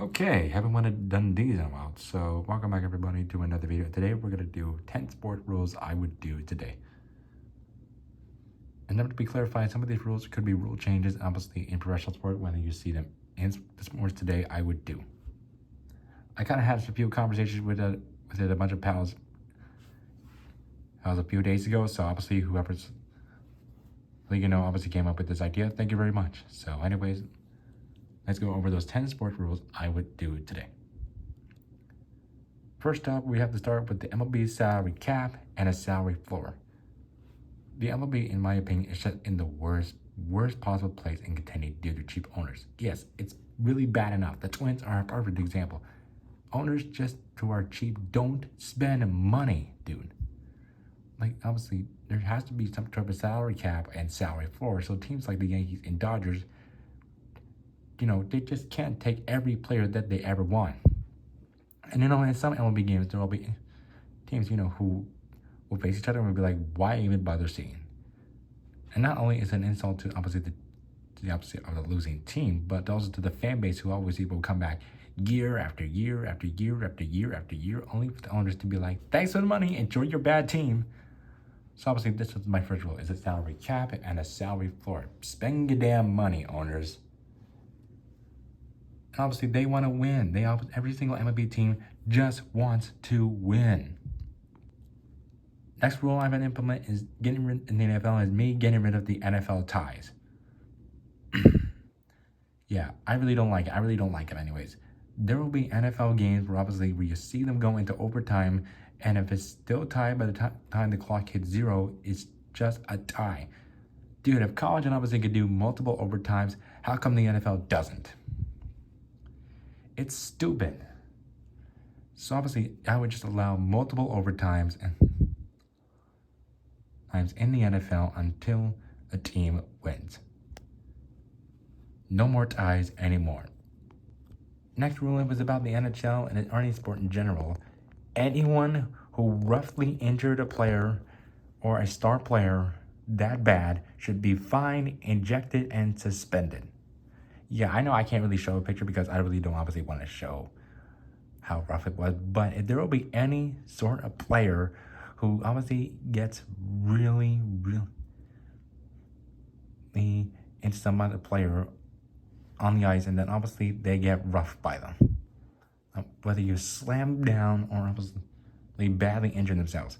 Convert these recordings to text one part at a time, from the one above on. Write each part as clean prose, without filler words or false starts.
Okay, haven't done these in a while. So welcome back everybody to another video. Today we're gonna do 10 sport rules I would do today. And then to be clarified, some of these rules could be rule changes, obviously in professional sport, whether you see them in the sports today, I would do. I kind of had a few conversations with a bunch of pals. That was a few days ago, so obviously whoever's obviously came up with this idea. Thank you very much. So anyways, let's go over those 10 sport rules I would do today. First up, we have to start with the MLB salary cap and a salary floor. The MLB, in my opinion, is set in the worst possible place in contending due to cheap owners. Yes, it's really bad enough. The Twins are a perfect example. Owners just who are cheap don't spend money, dude. Like, obviously, there has to be some type of salary cap and salary floor. So teams like the Yankees and Dodgers, they just can't take every player that they ever want. And in some MLB games, there will be teams, who will face each other and will be like, why even bother seeing? And not only is it an insult to obviously the opposite of the losing team, but also to the fan base who always will come back year after year after year after year after year, only for the owners to be like, thanks for the money, enjoy your bad team. So obviously this was my first rule, is a salary cap and a salary floor. Spend your damn money, owners. And obviously they want to win. Every single MLB team just wants to win. Next rule I'm going to implement is getting rid in the NFL is me getting rid of the NFL ties. Yeah, I really don't like it. I really don't like it anyways. There will be NFL games where obviously you see them go into overtime, and if it's still tied by the time the clock hits 0, it's just a tie. Dude, if college and obviously could do multiple overtimes, how come the NFL doesn't? It's stupid. So obviously, I would just allow multiple overtimes and times in the NFL until a team wins. No more ties anymore. Next ruling was about the NHL and any sport in general. Anyone who roughly injured a player or a star player that bad should be fined, ejected, and suspended. Yeah, I know I can't really show a picture because I really don't obviously want to show how rough it was, but if there will be any sort of player who obviously gets really into some other player on the ice, and then obviously they get roughed by them. Whether you slam them down or obviously badly injure themselves.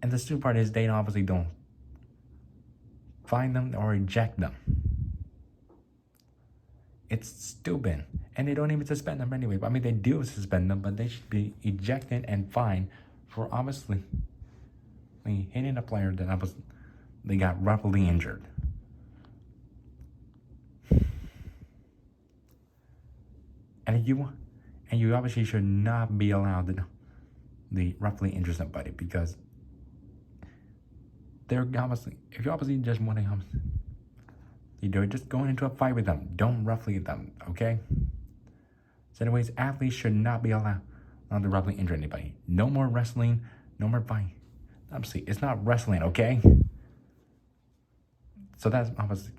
And the stupid part is they obviously don't fine them or eject them. It's stupid. And they don't even suspend them anyway. I mean, they do suspend them, but they should be ejected and fined for obviously hitting a player that obviously they got roughly injured. And you obviously should not be allowed to roughly injure somebody, because they're obviously, if you obviously just want to just going into a fight with them, don't roughly them, okay? So anyways, athletes should not be allowed to roughly injure anybody. No more wrestling, no more fighting. Obviously, it's not wrestling, okay? So that's obviously,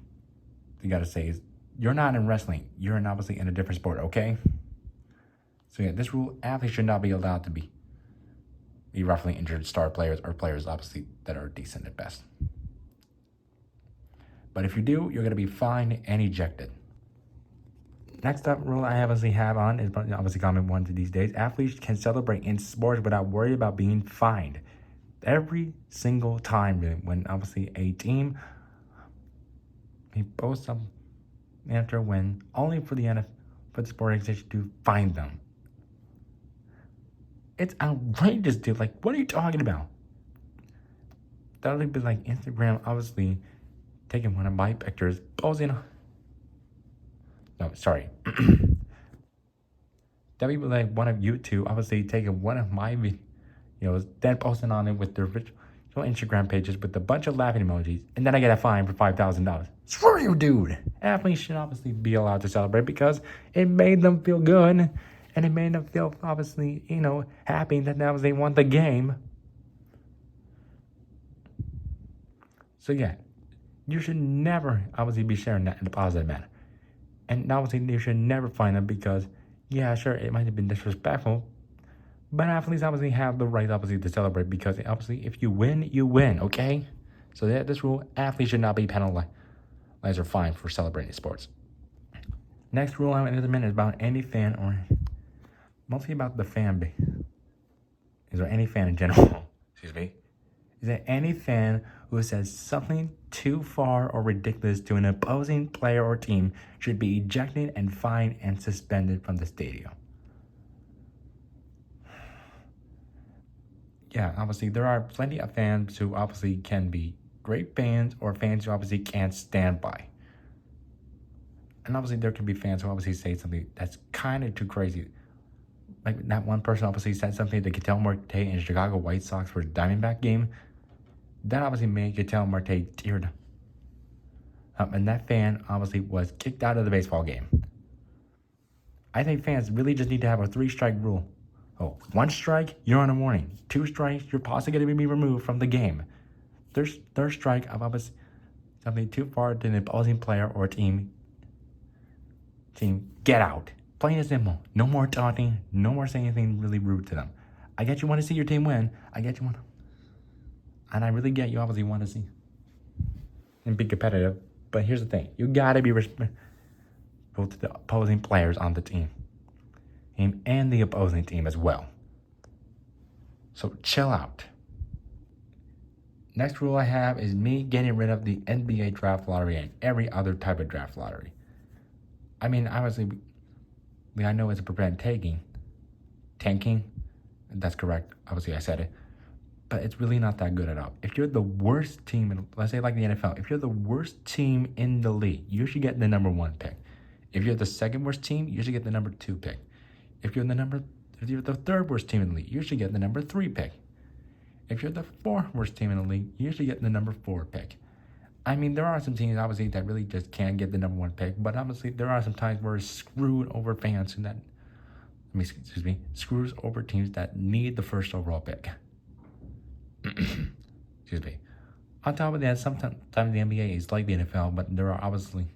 you gotta say is, you're not in wrestling. You're obviously in a different sport, okay? So yeah, this rule, athletes should not be allowed to be roughly injured star players or players obviously that are decent at best. But if you do, you're gonna be fined and ejected. Next up rule I obviously have on is obviously common one to these days. Athletes can celebrate in sports without worrying about being fined. Every single time when obviously a team posts something after a win, only for the sport organization to fine them. It's outrageous, dude. Like, what are you talking about? That would be like Instagram, obviously taking one of my pictures, posing. No, sorry. That would be like one of you two, obviously taking one of my videos, then posting on it with their original Instagram pages with a bunch of laughing emojis, and then I get a fine for $5,000. Screw you, dude. Athletes should obviously be allowed to celebrate because it made them feel good, and it made them feel obviously, happy that now they won the game. So yeah, you should never obviously be sharing that in a positive manner. And obviously you should never find them because Yeah, sure, it might have been disrespectful, but athletes obviously have the right, obviously, to celebrate because obviously, if you win, you win. Okay, so that this rule, athletes should not be penalized or fined for celebrating sports. Next rule I'm going to implement is about any fan or mostly about the fan base. Is there any fan in general? Excuse me. Is there any fan who says something too far or ridiculous to an opposing player or team should be ejected and fined and suspended from the stadium? Yeah, obviously there are plenty of fans who obviously can be great fans or fans who obviously can't stand by. And obviously there can be fans who obviously say something that's kind of too crazy. Like that one person obviously said something to Ketel Marte in Chicago White Sox for the Diamondback game. That obviously made Ketel Marte teared up. And that fan obviously was kicked out of the baseball game. I think fans really just need to have a 3-strike rule. Oh, 1 strike, you're on a warning. 2 strikes, you're possibly going to be removed from the game. Third strike of obviously something too far to an opposing player or team, get out. Plain and simple. No more taunting. No more saying anything really rude to them. I get you want to see your team win. I get you want to. And I really get you obviously want to see and be competitive. But here's the thing. You got to be respectful to the opposing players on the team and the opposing team as well. So chill out. Next rule I have is me getting rid of the NBA draft lottery and every other type of draft lottery. I mean, obviously, I know it's a prevent tanking. That's correct. Obviously, I said it. But it's really not that good at all. If you're the worst team, let's say like the NFL, if you're the worst team in the league, you should get the number 1 pick. If you're the second worst team, you should get the number 2 pick. If you're the third worst team in the league, you should get the number 3 pick. If you're the 4th worst team in the league, you should get the number 4 pick. I mean, there are some teams, obviously, that really just can't get the number 1 pick, but obviously, there are some times where it's screwed over fans and screws over teams that need the first overall pick. Excuse me. On top of that, sometimes the NBA is like the NFL, but there are obviously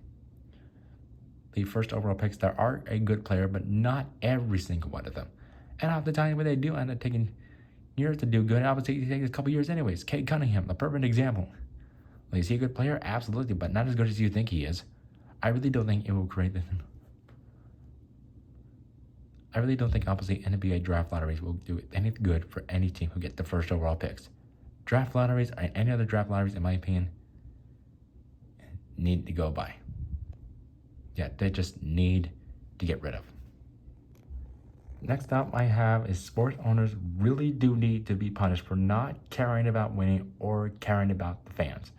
the first overall picks that are a good player, but not every single one of them. And half the time when they do end up taking years to do good, obviously it takes a couple years anyways. Cade Cunningham, the perfect example. Like, is he a good player? Absolutely, but not as good as you think he is. I really don't think it will create this. I really don't think obviously NBA draft lotteries will do any good for any team who get the first overall picks. Draft lotteries and any other draft lotteries, in my opinion, need to go by. Yeah, they just need to get rid of. Next up I have is sports owners really do need to be punished for not caring about winning or caring about the fans.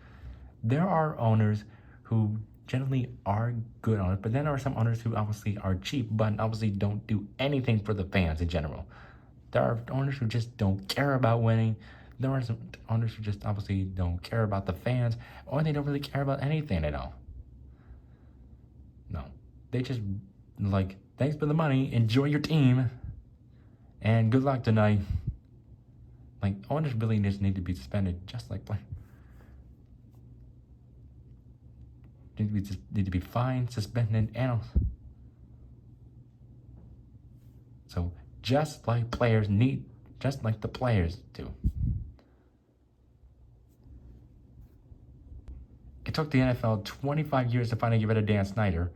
There are owners who generally are good owners, but then there are some owners who obviously are cheap, but obviously don't do anything for the fans in general. There are owners who just don't care about winning. There are some owners who just obviously don't care about the fans, or they don't really care about anything at all. No, they just like, thanks for the money, enjoy your team, and good luck tonight. Like, owners really just need to be suspended, just like players. Need to be fined, suspended, and so just like the players do. It took the NFL 25 years to finally get rid of Dan Snyder.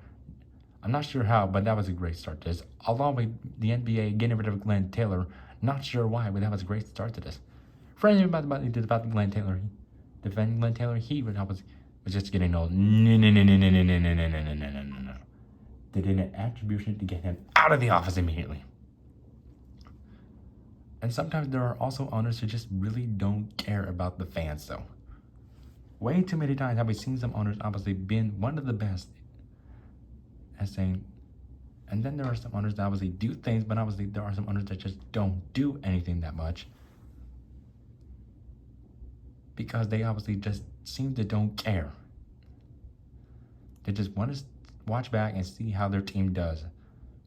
I'm not sure how, but that was a great start to this. Along with the NBA getting rid of Glenn Taylor, not sure why, but that was a great start to this. For anything about Glenn Taylor, defending Glenn Taylor, he was just getting old. No. They did an attribution to get him out of the office immediately. And sometimes there are also owners who just really don't care about the fans, though. Way too many times have we seen some owners obviously being one of the best at saying, and then there are some owners that obviously do things, but obviously there are some owners that just don't do anything that much because they obviously just seem to don't care. They just want to watch back and see how their team does.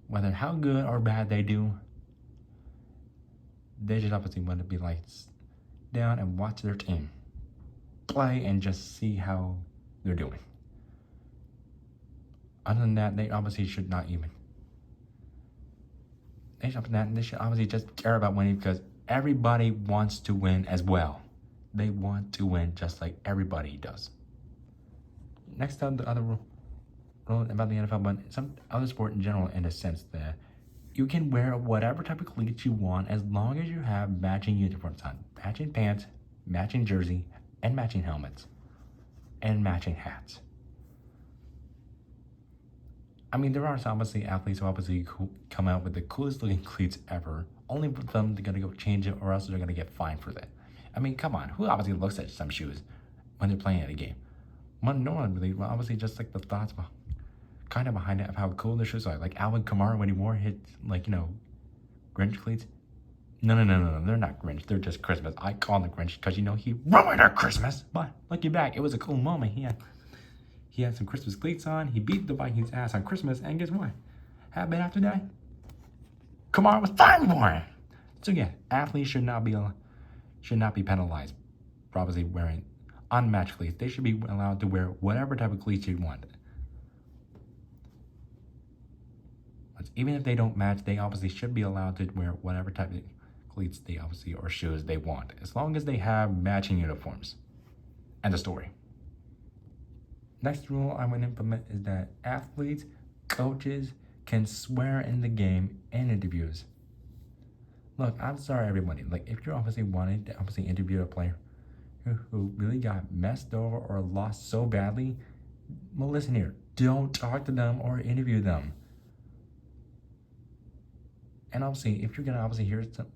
Whether how good or bad they do, they just obviously want to be like down and watch their team play and just see how they're doing. Other than that, they obviously should not even. They should obviously just care about winning because everybody wants to win as well. They want to win just like everybody does. Next up, the other rule about the NFL, but some other sport in general, in the sense that you can wear whatever type of cleats you want as long as you have matching uniforms on, matching pants, matching jersey, and matching helmets, and matching hats. I mean, there are obviously athletes who obviously come out with the coolest looking cleats ever, only for them they're gonna go change it or else they're gonna get fined for that. I mean, come on, who obviously looks at some shoes when they're playing at a game? No one really, well, obviously just like the thoughts kind of behind it of how cool the shoes are. Like Alvin Kamara when he wore his, like, Grinch cleats. No, they're not Grinch, they're just Christmas. I call them Grinch because, he ruined our Christmas. But looking back, it was a cool moment. He had some Christmas cleats on. He beat the Vikings' ass on Christmas, and guess what? Happened after that? Kamara was fined for it. So yeah, athletes should not be penalized for obviously wearing unmatched cleats. They should be allowed to wear whatever type of cleats you want. Even if they don't match, they obviously should be allowed to wear whatever type of cleats they obviously or shoes they want, as long as they have matching uniforms. End of story. Next rule I want to implement is that athletes, coaches can swear in the game and interviews. Look, I'm sorry, everybody. Like, if you're obviously wanting to obviously interview a player who really got messed over or lost so badly, well, listen here. Don't talk to them or interview them. And obviously, if you're gonna obviously hear some,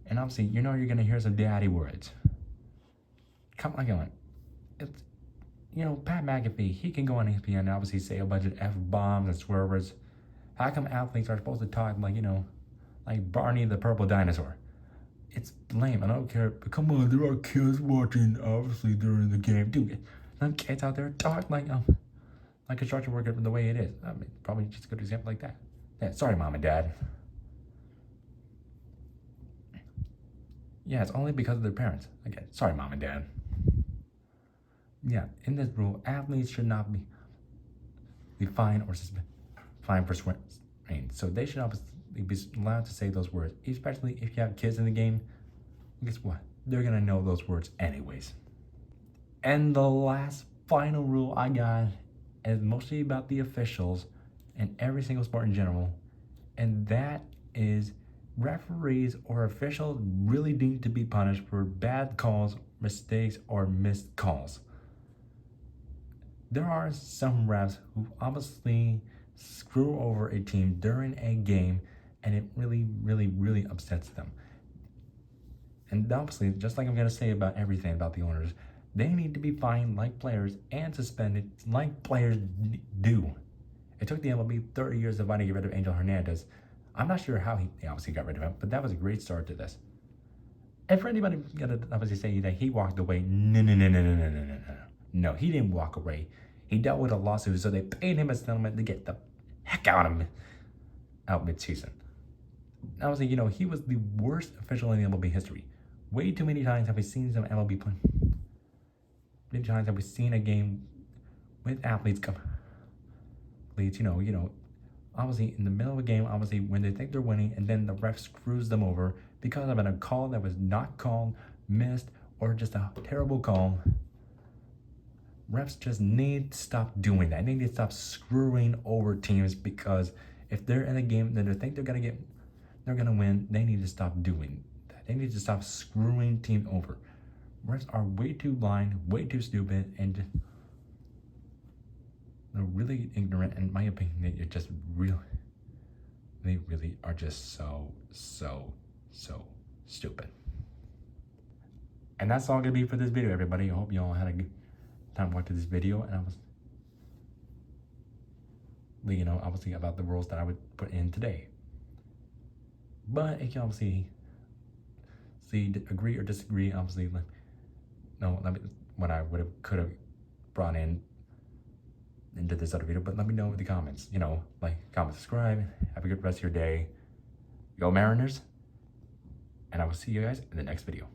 and obviously you're gonna hear some daddy words. Come on, it's Pat McAfee. He can go on ESPN and obviously say a bunch of F-bombs and swear words. How come athletes are supposed to talk like Barney the Purple Dinosaur? It's lame. I don't care. But come on, there are kids watching obviously during the game. Dude, some kids out there talk like construction worker the way it is. I mean, probably just a good example like that. Yeah, sorry, mom and dad. Yeah, it's only because of their parents. Again, sorry, mom and dad. Yeah, in this rule, athletes should not be fined or fined for swearing. So they should obviously be allowed to say those words, especially if you have kids in the game. Guess what? They're gonna know those words anyways. And the last final rule I got is mostly about the officials and every single sport in general, and that is referees or officials really need to be punished for bad calls, mistakes, or missed calls. There are some refs who obviously screw over a team during a game, and it really, really, really upsets them. And obviously, just like I'm going to say about everything about the owners, they need to be fined like players and suspended like players do. It took the MLB 30 years to finally get rid of Angel Hernandez. I'm not sure how they obviously got rid of him, but that was a great start to this. And for anybody gonna obviously say that he walked away, no. No, he didn't walk away. He dealt with a lawsuit, so they paid him a settlement to get the heck out of him out mid-season. Obviously, he was the worst official in the MLB history. Way too many times have we seen some MLB play. Many times have we seen a game with athletes come. Obviously in the middle of a game, obviously when they think they're winning, and then the ref screws them over because of a call that was not called, missed, or just a terrible call. Refs just need to stop doing that. They need to stop screwing over teams, because if they're in a game that they think they're gonna win, they need to stop doing that. They need to stop screwing teams over. Refs are way too blind, way too stupid, and they're really ignorant. In my opinion, they just really are just so stupid. And that's all gonna be for this video, everybody. I hope you all had a good time watching this video, and I was, obviously about the rules that I would put in today. But if you obviously agree or disagree, obviously, what I could have brought into this other video, but let me know in the comments. Comment, subscribe. Have a good rest of your day. Go Mariners, and I will see you guys in the next video.